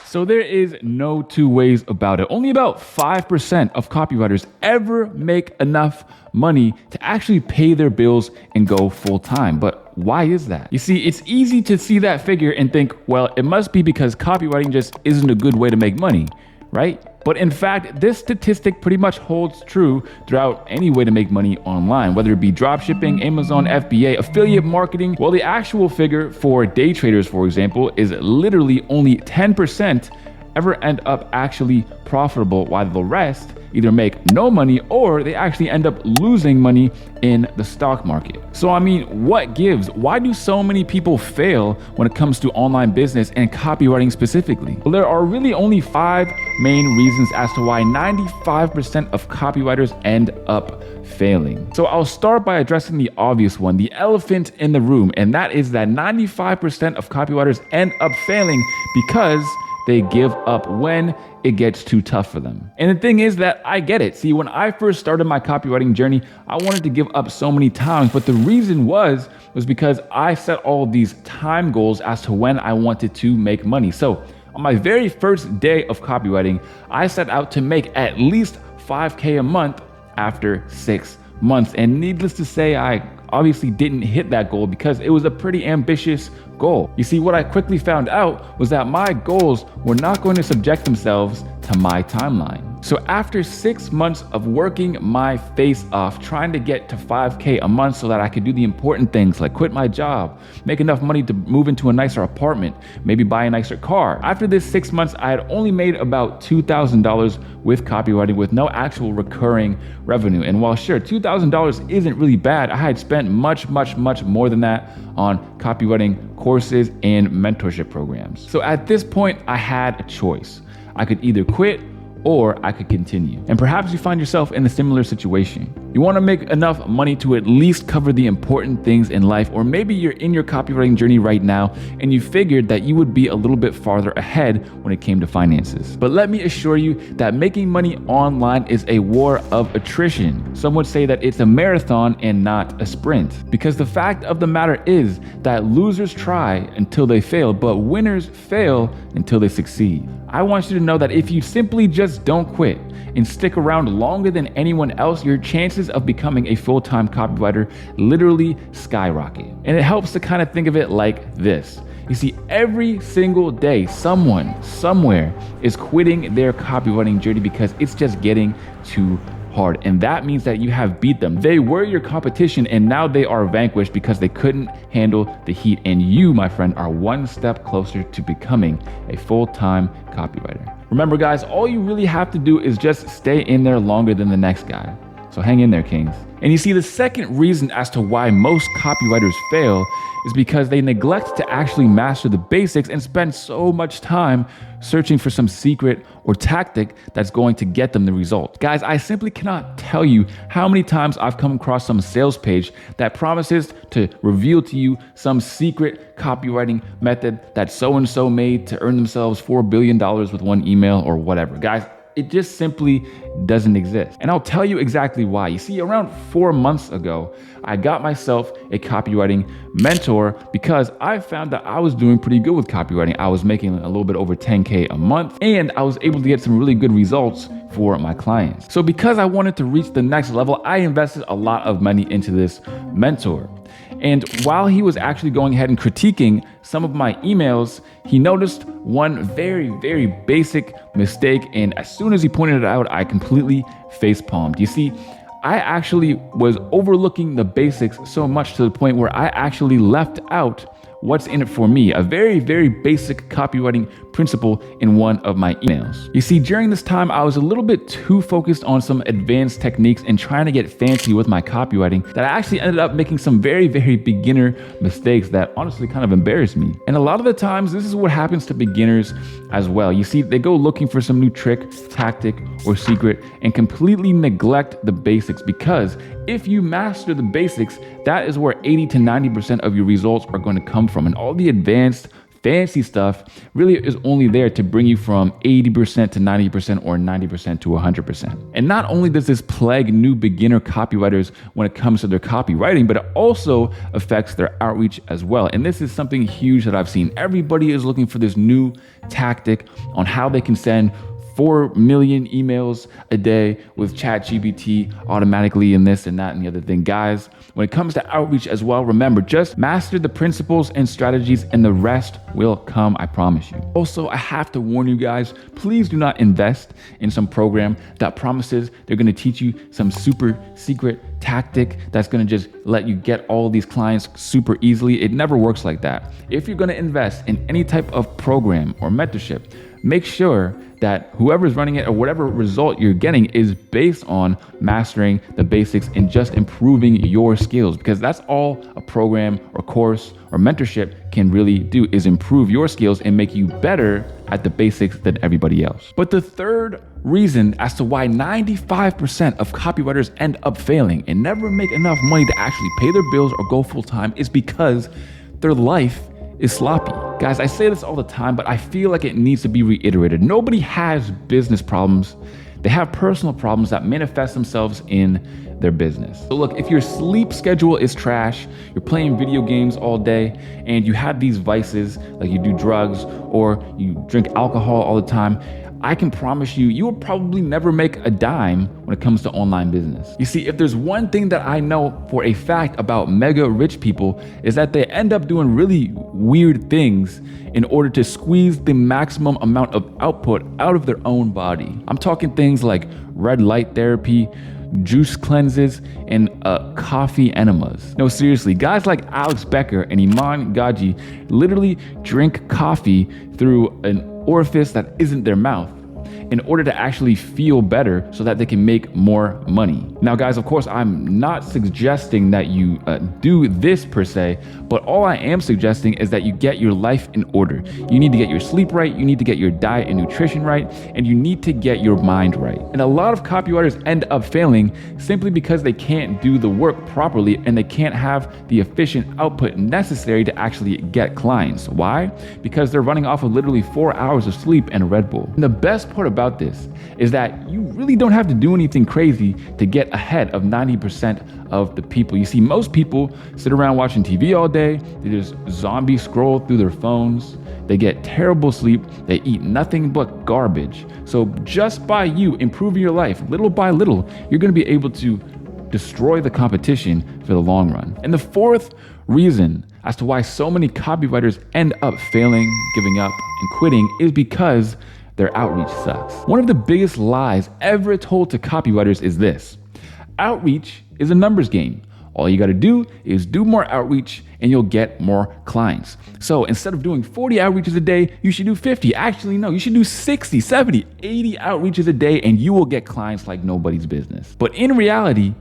So there is no two ways about it. Only about 5% of copywriters ever make enough money to actually pay their bills and go full time. But why is that? You see, it's easy to see that figure and think, well, it must be because copywriting just isn't a good way to make money, right? But in fact, this statistic pretty much holds true throughout any way to make money online, whether it be dropshipping, Amazon, FBA, affiliate marketing. Well, the actual figure for day traders, for example, is literally only 10% ever end up actually profitable, while the rest either make no money or they actually end up losing money in the stock market. So I mean, what gives? Why do so many people fail when it comes to online business and copywriting specifically? Well, there are really only 5 main reasons as to why 95% of copywriters end up failing. So I'll start by addressing the obvious one, the elephant in the room, and that is that 95% of copywriters end up failing because they give up when it gets too tough for them. And the thing is that I get it. See, when I first started my copywriting journey, I wanted to give up so many times, but the reason was because I set all of these time goals as to when I wanted to make money. So on my very first day of copywriting, I set out to make at least $5K a month after 6 months. And needless to say, I obviously didn't hit that goal because it was a pretty ambitious goal. You see, what I quickly found out was that my goals were not going to subject themselves to my timeline. So after 6 months of working my face off, trying to get to 5K a month so that I could do the important things like quit my job, make enough money to move into a nicer apartment, maybe buy a nicer car. After this 6 months, I had only made about $2,000 with copywriting with no actual recurring revenue. And while sure, $2,000 isn't really bad, I had spent much more than that on copywriting courses and mentorship programs. So at this point, I had a choice. I could either quit or I could continue. And perhaps you find yourself in a similar situation. You want to make enough money to at least cover the important things in life, or maybe you're in your copywriting journey right now and you figured that you would be a little bit farther ahead when it came to finances. But let me assure you that making money online is a war of attrition. Some would say that it's a marathon and not a sprint, because the fact of the matter is that losers try until they fail, but winners fail until they succeed. I want you to know that if you simply just don't quit and stick around longer than anyone else, your chances of becoming a full-time copywriter literally skyrocket. And it helps to kind of think of it like this. You see, every single day, someone, somewhere is quitting their copywriting journey because it's just getting too hard. And that means that you have beat them. They were your competition and now they are vanquished because they couldn't handle the heat. And you, my friend, are one step closer to becoming a full-time copywriter. Remember, guys, all you really have to do is just stay in there longer than the next guy. So hang in there, kings. And you see, the second reason as to why most copywriters fail is because they neglect to actually master the basics and spend so much time searching for some secret or tactic that's going to get them the result. Guys, I simply cannot tell you how many times I've come across some sales page that promises to reveal to you some secret copywriting method that so-and-so made to earn themselves $4 billion with one email or whatever. Guys, it just simply doesn't exist. And I'll tell you exactly why. You see, around 4 months ago, I got myself a copywriting mentor because I found that I was doing pretty good with copywriting. I was making a little bit over 10K a month, and I was able to get some really good results for my clients. So because I wanted to reach the next level, I invested a lot of money into this mentor. And while he was actually going ahead and critiquing some of my emails, he noticed one very, very basic mistake. And as soon as he pointed it out, I completely face-palmed. You see, I actually was overlooking the basics so much to the point where I actually left out what's in it for me, a very, very basic copywriting principle in one of my emails. You see, during this time, I was a little bit too focused on some advanced techniques and trying to get fancy with my copywriting that I actually ended up making some very, very beginner mistakes that honestly kind of embarrassed me. And a lot of the times, this is what happens to beginners as well. You see, they go looking for some new trick, tactic, or secret and completely neglect the basics, because if you master the basics, that is where 80 to 90% of your results are going to come from. And all the advanced fancy stuff really is only there to bring you from 80% to 90% or 90% to 100%. And not only does this plague new beginner copywriters when it comes to their copywriting, but it also affects their outreach as well. And this is something huge that I've seen. Everybody is looking for this new tactic on how they can send 4 million emails a day with ChatGPT automatically and this and that and the other thing. Guys, when it comes to outreach as well, remember, just master the principles and strategies and the rest will come, I promise you. Also, I have to warn you guys, please do not invest in some program that promises they're gonna teach you some super secret tactic that's gonna just let you get all these clients super easily. It never works like that. If you're gonna invest in any type of program or mentorship, make sure that whoever's running it or whatever result you're getting is based on mastering the basics and just improving your skills, because that's all a program or course or mentorship can really do, is improve your skills and make you better at the basics than everybody else. But the third reason as to why 95% of copywriters end up failing and never make enough money to actually pay their bills or go full time is because their life is sloppy. Guys, I say this all the time, but I feel like it needs to be reiterated. Nobody has business problems. They have personal problems that manifest themselves in their business. So look, if your sleep schedule is trash, you're playing video games all day, and you have these vices, like you do drugs or you drink alcohol all the time, I can promise you, you will probably never make a dime when it comes to online business. You see, if there's one thing that I know for a fact about mega rich people is that they end up doing really weird things in order to squeeze the maximum amount of output out of their own body. I'm talking things like red light therapy, juice cleanses, and coffee enemas. No, seriously, guys like Alex Becker and Iman Gaji literally drink coffee through an orifice that isn't their mouth in order to actually feel better so that they can make more money. Now guys, of course, I'm not suggesting that you do this per se, but all I am suggesting is that you get your life in order. You need to get your sleep right, you need to get your diet and nutrition right, and you need to get your mind right. And a lot of copywriters end up failing simply because they can't do the work properly and they can't have the efficient output necessary to actually get clients. Why? Because they're running off of literally 4 hours of sleep and a Red Bull. And the best part about this is that you really don't have to do anything crazy to get ahead of 90% of the people. You see, most people sit around watching TV all day, they just zombie scroll through their phones, they get terrible sleep, they eat nothing but garbage. So just by you improving your life little by little, you're gonna be able to destroy the competition for the long run. And the fourth reason as to why so many copywriters end up failing, giving up, and quitting is because their outreach sucks. One of the biggest lies ever told to copywriters is this: outreach is a numbers game. All you gotta do is do more outreach and you'll get more clients. So instead of doing 40 outreaches a day, you should do 50. Actually, no, you should do 60, 70, 80 outreaches a day and you will get clients like nobody's business. But in reality,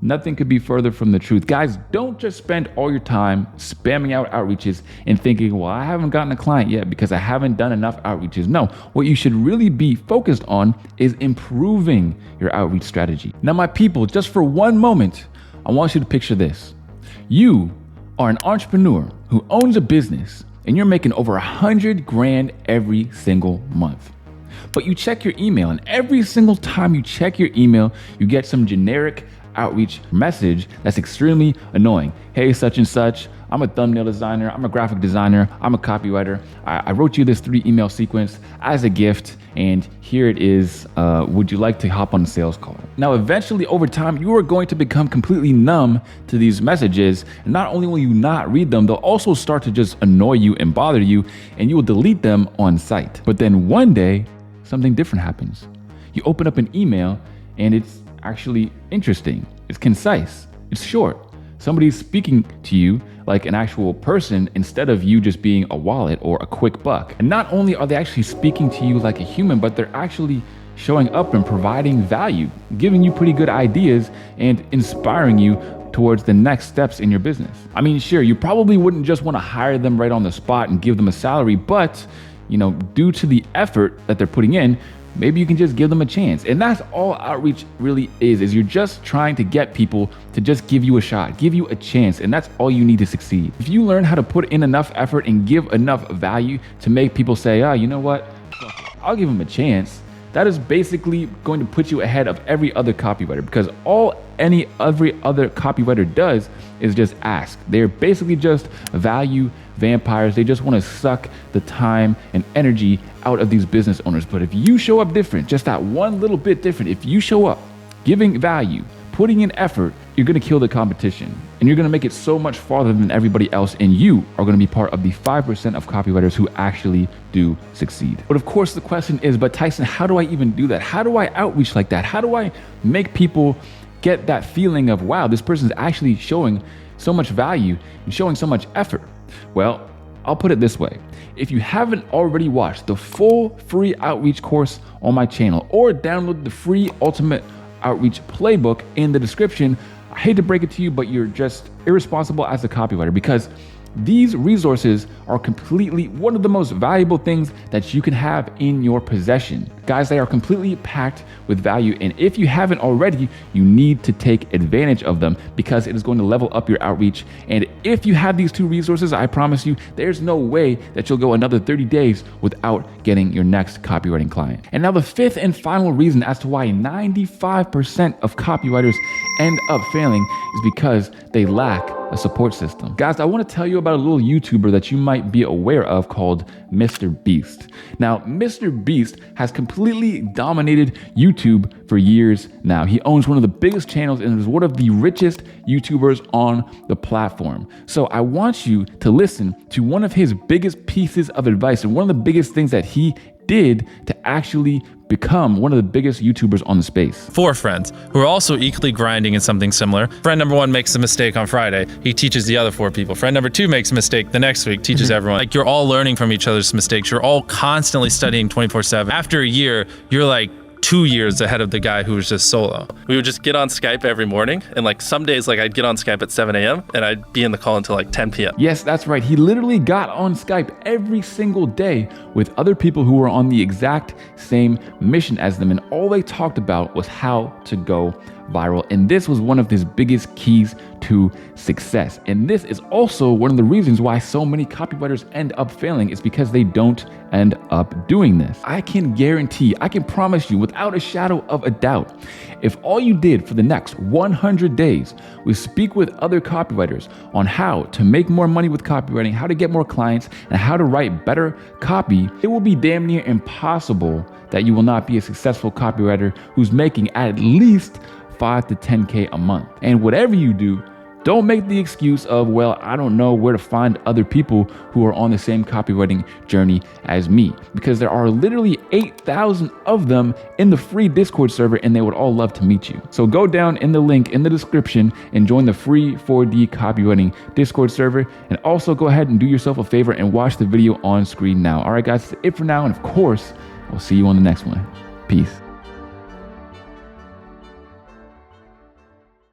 nothing could be further from the truth. Guys, don't just spend all your time spamming out outreaches and thinking, well, I haven't gotten a client yet because I haven't done enough outreaches. No, what you should really be focused on is improving your outreach strategy. Now, my people, just for one moment, I want you to picture this. You are an entrepreneur who owns a business and you're making over 100 grand every single month. But you check your email, and every single time you check your email, you get some generic outreach message that's extremely annoying. Hey, such and such, I'm a thumbnail designer, I'm a graphic designer, I'm a copywriter. I wrote you this 3 email sequence as a gift, and here it is. Would you like to hop on a sales call? Now, eventually over time, you are going to become completely numb to these messages. And not only will you not read them, they'll also start to just annoy you and bother you, and you will delete them on site. But then one day, something different happens. You open up an email and it's actually interesting. It's concise. It's short. Somebody's speaking to you like an actual person instead of you just being a wallet or a quick buck. And not only are they actually speaking to you like a human, but they're actually showing up and providing value, giving you pretty good ideas and inspiring you towards the next steps in your business. I mean, sure, you probably wouldn't just want to hire them right on the spot and give them a salary, but due to the effort that they're putting in, maybe you can just give them a chance. And that's all outreach really is you're just trying to get people to just give you a shot, give you a chance. And that's all you need to succeed. If you learn how to put in enough effort and give enough value to make people say, oh, you know what, I'll give them a chance, that is basically going to put you ahead of every other copywriter, because every other copywriter does is just ask. They're basically just value vampires. They just want to suck the time and energy out of these business owners. But if you show up different, just that one little bit different, if you show up giving value, putting in effort, you're going to kill the competition, and you're going to make it so much farther than everybody else. And you are going to be part of the 5% of copywriters who actually do succeed. But of course the question is, but Tyson, how do I even do that? How do I outreach like that? How do I make people get that feeling of, wow, this person's actually showing so much value and showing so much effort? Well, I'll put it this way. If you haven't already watched the full free outreach course on my channel, or download the free ultimate outreach playbook in the description, I hate to break it to you, but you're just irresponsible as a copywriter, because these resources are completely one of the most valuable things that you can have in your possession. Guys, they are completely packed with value. And if you haven't already, you need to take advantage of them, because it is going to level up your outreach. And if you have these two resources, I promise you, there's no way that you'll go another 30 days without getting your next copywriting client. And now the fifth and final reason as to why 95% of copywriters end up failing is because they lack a support system. Guys, I want to tell you about a little YouTuber that you might be aware of called Mr. Beast. Now, Mr. Beast has completely dominated YouTube for years now. He owns one of the biggest channels and is one of the richest YouTubers on the platform. So I want you to listen to one of his biggest pieces of advice, and one of the biggest things that he did to actually become one of the biggest YouTubers on the space. 4 friends who are also equally grinding in something similar. Friend number 1 makes a mistake on Friday. He teaches the other 4 people. Friend number 2 makes a mistake the next week, teaches everyone. Like, you're all learning from each other's mistakes. You're all constantly studying 24/7. After a year, you're like 2 years ahead of the guy who was just solo. We would just get on Skype every morning, and like some days, like I'd get on Skype at 7 a.m. and I'd be in the call until like 10 p.m. Yes, that's right. He literally got on Skype every single day with other people who were on the exact same mission as them, and all they talked about was how to go viral. And this was one of his biggest keys to success. And this is also one of the reasons why so many copywriters end up failing, is because they don't end up doing this. I can guarantee, I can promise you without a shadow of a doubt, if all you did for the next 100 days was speak with other copywriters on how to make more money with copywriting, how to get more clients, and how to write better copy, it will be damn near impossible that you will not be a successful copywriter who's making at least 5 to 10K a month. And whatever you do, don't make the excuse of, well, I don't know where to find other people who are on the same copywriting journey as me, because there are literally 8,000 of them in the free Discord server, and they would all love to meet you. So go down in the link in the description and join the free 4D copywriting Discord server. And also go ahead and do yourself a favor and watch the video on screen now. All right, guys, that's it for now. And of course, I'll see you on the next one. Peace.